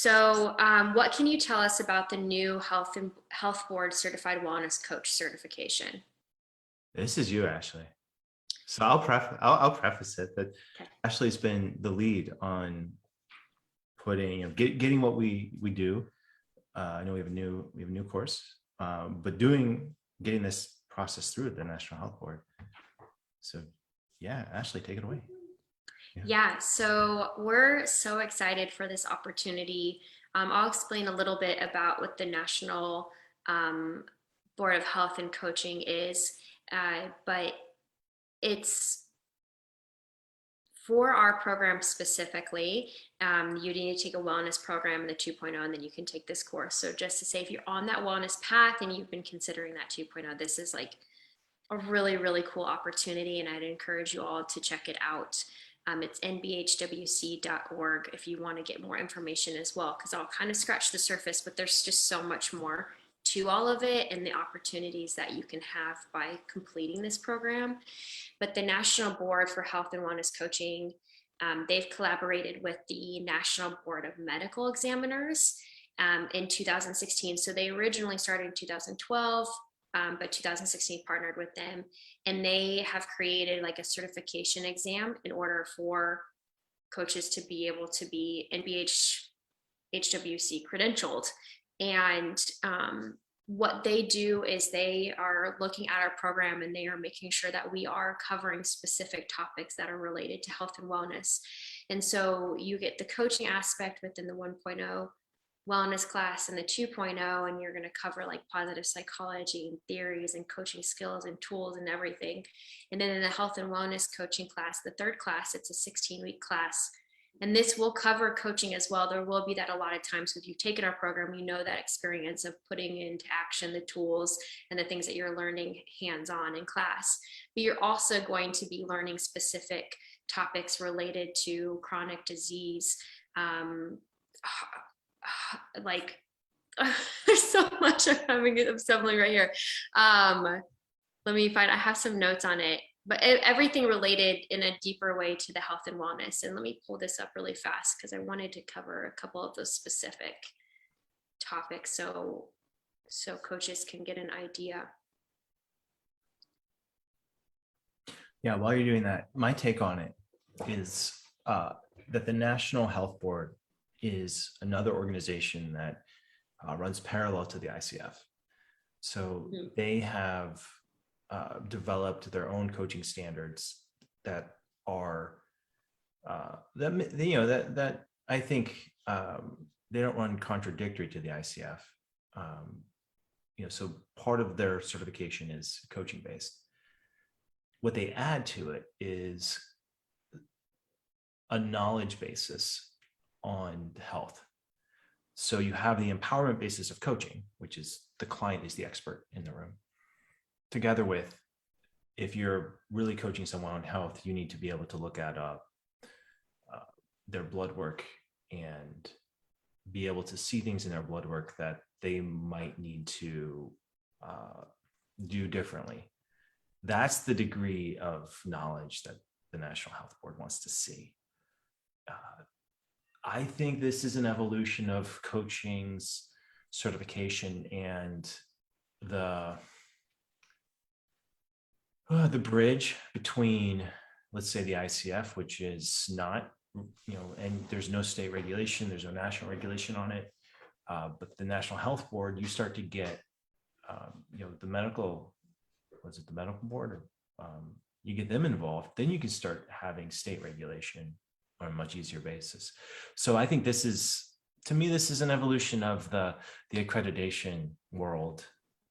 So what can you tell us about the new Health Board Certified Wellness Coach certification? This is you, Ashley. So I'll preface it that Okay. Ashley's been the lead on putting, getting what we do. I know we have a new course, but getting this process through the National Health Board. So yeah, Ashley, take it away. Yeah, so we're so excited for this opportunity. I'll explain a little bit about what the National Board of Health and Coaching is, but it's for our program specifically. You need to take a wellness program in the 2.0, and then you can take this course. So just to say, if you're on that wellness path and you've been considering that 2.0, this is like a really, really cool opportunity, and I'd encourage you all to check it out. It's nbhwc.org if you want to get more information as well, because I'll kind of scratch the surface, but there's just so much more to all of it and the opportunities that you can have by completing this program. But the National Board for Health and Wellness Coaching, they've collaborated with the National Board of Medical Examiners in 2016. So they originally started in 2012. But 2016 partnered with them, and they have created like a certification exam in order for coaches to be able to be NBHWC credentialed. And what they do is they are looking at our program, and they are making sure that we are covering specific topics that are related to health and wellness. And so you get the coaching aspect within the 1.0 wellness class and the 2.0, and you're going to cover like positive psychology and theories and coaching skills and tools and everything. And then in the health and wellness coaching class, the third class, it's a 16-week class, and this will cover coaching as well. There will be that a lot of times. So if you've taken our program, you know that experience of putting into action the tools and the things that you're learning hands-on in class. But you're also going to be learning specific topics related to chronic disease, like there's so much. I'm stumbling right here. Let me find, I have some notes on it, but everything related in a deeper way to the health and wellness. And let me pull this up really fast because I wanted to cover a couple of those specific topics so coaches can get an idea. Yeah, while you're doing that, my take on it is that the National Health Board is another organization that runs parallel to the ICF. So they have developed their own coaching standards that are that I think they don't run contradictory to the ICF. So part of their certification is coaching based. What they add to it is a knowledge basis on health. So you have the empowerment basis of coaching, which is the client is the expert in the room, together with, if you're really coaching someone on health, you need to be able to look at their blood work and be able to see things in their blood work that they might need to do differently. That's the degree of knowledge that the National Health Board wants to see. I think this is an evolution of coaching's certification and the bridge between, let's say, the ICF, which is not, and there's no state regulation, there's no national regulation on it. But the National Health Board, you start to get, the medical, the medical board, or you get them involved, then you can start having state regulation on a much easier basis. So I think this is an evolution of the accreditation world.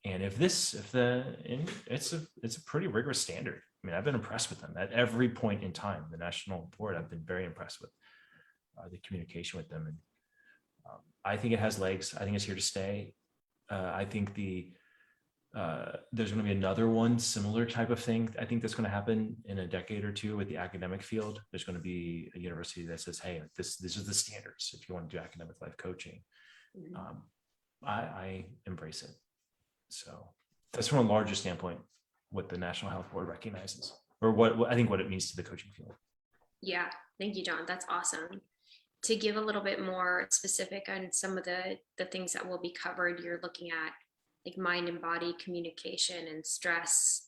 And it's a pretty rigorous standard. I mean, I've been impressed with them at every point in time. The National Board, I've been very impressed with the communication with them. And I think it has legs. I think it's here to stay. I think there's going to be another one similar type of thing. I think that's going to happen in a decade or two with the academic field. There's going to be a university that says, hey, this is the standards if you want to do academic life coaching. I embrace it. So that's from a larger standpoint what the National Health Board recognizes, or what I think what it means to the coaching field. Yeah, thank you, John. That's awesome. to give a little bit more specific on some of the things that will be covered, you're looking at like mind and body communication and stress,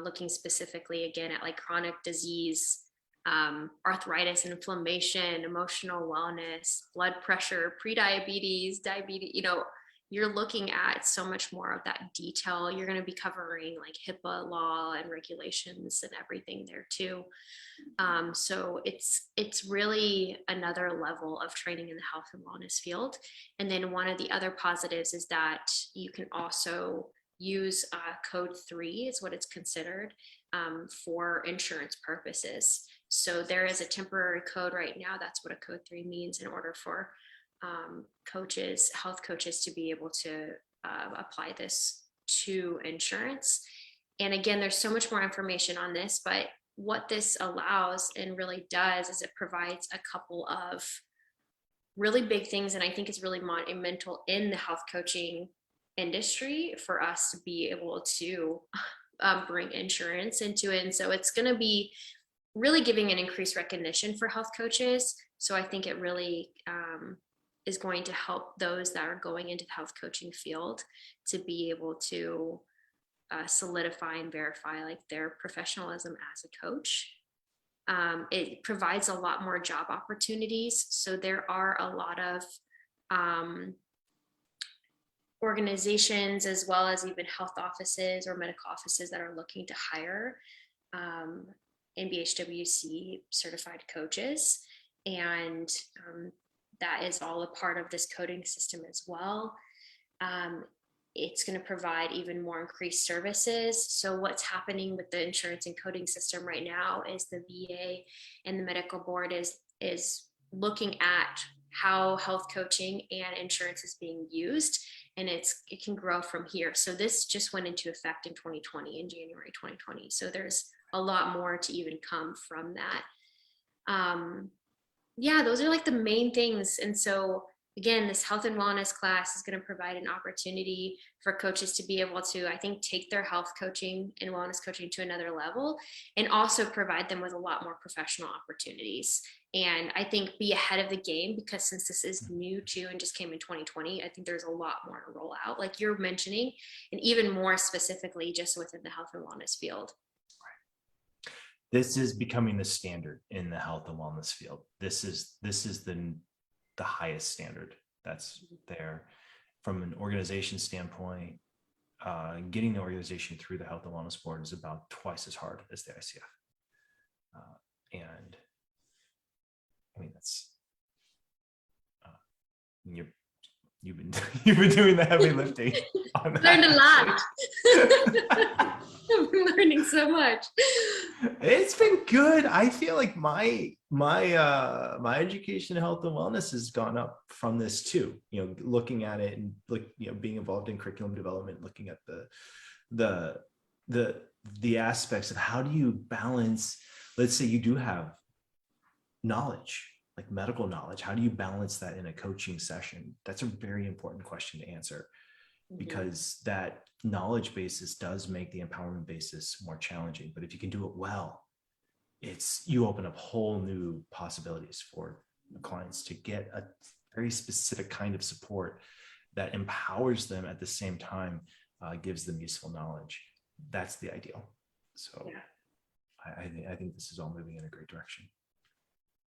looking specifically again at like chronic disease, arthritis and inflammation, emotional wellness, blood pressure, prediabetes, diabetes, you're looking at so much more of that detail. You're going to be covering like HIPAA law and regulations and everything there too. So it's really another level of training in the health and wellness field. And then one of the other positives is that you can also use code 3 is what it's considered, for insurance purposes. So there is a temporary code right now. That's what a code 3 means in order for health coaches to be able to apply this to insurance. And again, there's so much more information on this, but what this allows and really does is it provides a couple of really big things. And I think it's really monumental in the health coaching industry for us to be able to bring insurance into it. And so it's going to be really giving an increased recognition for health coaches. So I think it really is going to help those that are going into the health coaching field to be able to solidify and verify like their professionalism as a coach. It provides a lot more job opportunities. So there are a lot of organizations as well as even health offices or medical offices that are looking to hire NBHWC certified coaches. And that is all a part of this coding system as well. It's going to provide even more increased services. So what's happening with the insurance and coding system right now is the VA and the medical board is looking at how health coaching and insurance is being used, and it can grow from here. So this just went into effect in 2020, in January 2020. So there's a lot more to even come from that. Yeah, those are like the main things. And so again, this health and wellness class is going to provide an opportunity for coaches to be able to, I think, take their health coaching and wellness coaching to another level, and also provide them with a lot more professional opportunities. And I think be ahead of the game, because since this is new too and just came in 2020, I think there's a lot more to roll out, like you're mentioning, and even more specifically just within the health and wellness field. This is becoming the standard in the health and wellness field. This is the highest standard that's there from an organization standpoint. Getting the organization through the health and wellness board is about twice as hard as the ICF. And I mean, that's you've been doing the heavy lifting on that. Learned a lot. I'm learning so much. It's been good. I feel like my education in health and wellness has gone up from this too. Looking at it and being involved in curriculum development, looking at the aspects of how do you balance. Let's say you do have knowledge, like medical knowledge. How do you balance that in a coaching session? That's a very important question to answer, because that knowledge basis does make the empowerment basis more challenging. But if you can do it well, you open up whole new possibilities for clients to get a very specific kind of support that empowers them at the same time, gives them useful knowledge. That's the ideal. So yeah. I think this is all moving in a great direction.